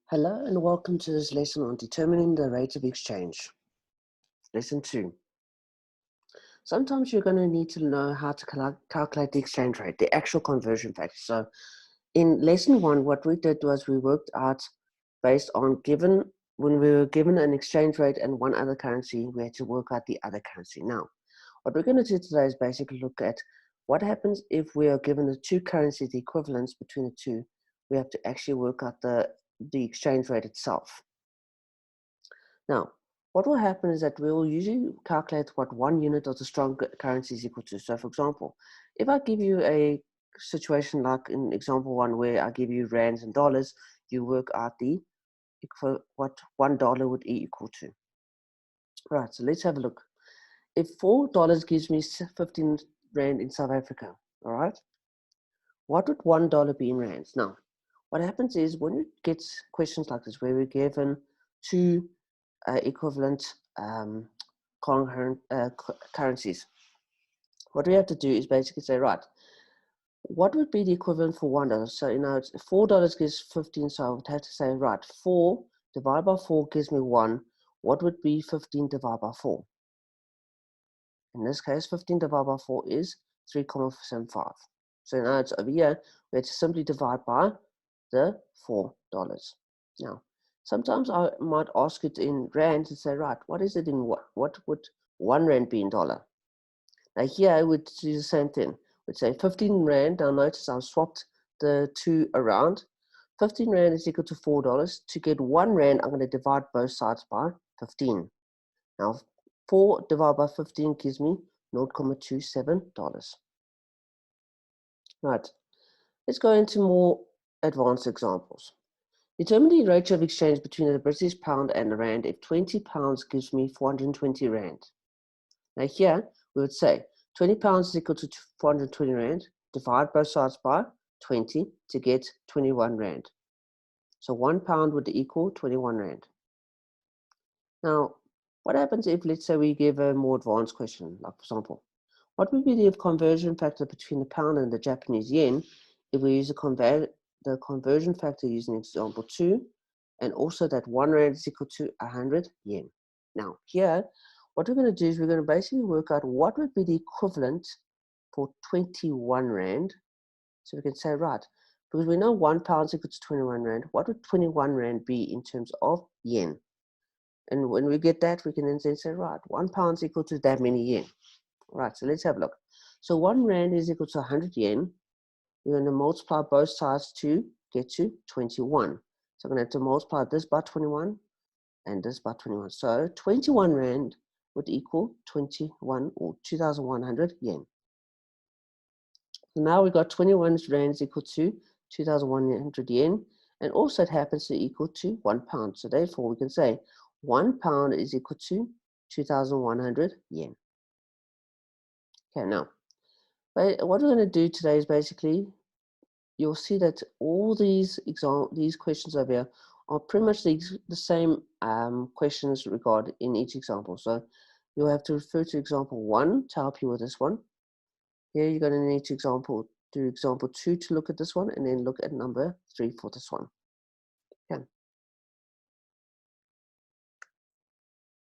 Hello and welcome to this lesson on determining the rate of exchange. Lesson 2. Sometimes you're going to need to know how to calculate the exchange rate, the actual conversion factor. So in lesson 1, what we did was we worked out based on when we were given an exchange rate and one other currency, we had to work out the other currency. Now, what we're going to do today is basically look at what happens if we are given the two currencies, the equivalence between the two. We have to actually work out the exchange rate itself. Now, what will happen is that we will usually calculate what 1 unit of the strong currency is equal to. So, for example, if I give you a situation like in example 1 where I give you rands and dollars, you work out what $1 would be equal to. Right, so let's have a look. If $4 gives me 15 rand in South Africa, all right, what would $1 be in rands? Now, what happens is when you get questions like this where we're given two equivalent currencies, what we have to do is basically say, right, what would be the equivalent for $1? So, it's $4 gives 15, so I would have to say, right, 4 divided by 4 gives me 1. What would be 15 divided by 4? In this case, 15 divided by 4 is 3.75. So now it's over here, we have to simply divide by the $4. Now, sometimes I might ask it in rands and say, right, what is it in what would 1 rand be in dollar? Now here I would do the same thing. We'd say 15 rand. Now notice I've swapped the two around. 15 rand is equal to $4. To get 1 rand, I'm going to divide both sides by 15. Now 4 divided by 15 gives me $0.27. Right, let's go into more advanced examples. Determine the ratio of exchange between the British pound and the rand if 20 pounds gives me 420 rand. Now here, we would say 20 pounds is equal to 420 rand, divide both sides by 20 to get 21 rand. So 1 pound would equal 21 rand. Now, what happens if, let's say, we give a more advanced question, like for example, what would be the conversion factor between the pound and the Japanese yen if we use the conversion factor using example 2, and also that 1 rand is equal to 100 yen. Now, here, what we're going to do is we're going to basically work out what would be the equivalent for 21 rand. So we can say, right, because we know 1 pound is equal to 21 rand, what would 21 rand be in terms of yen? And when we get that, we can then say, right, 1 pound is equal to that many yen. Right, so let's have a look. So 1 rand is equal to 100 yen. We're going to multiply both sides to get to 21. So I'm going to have to multiply this by 21 and this by 21. So 21 rand would equal 21 or 2,100 yen. So now we've got 21 rand is equal to 2,100 yen. And also it happens to equal to 1 pound. So therefore we can say 1 pound is equal to 2,100 yen. Okay, now, what we're going to do today is basically, you'll see that all these questions over here are pretty much the same questions regarding in each example. So you'll have to refer to example 1 to help you with this one. Here you're going to need to do example 2 to look at this one, and then look at number 3 for this one.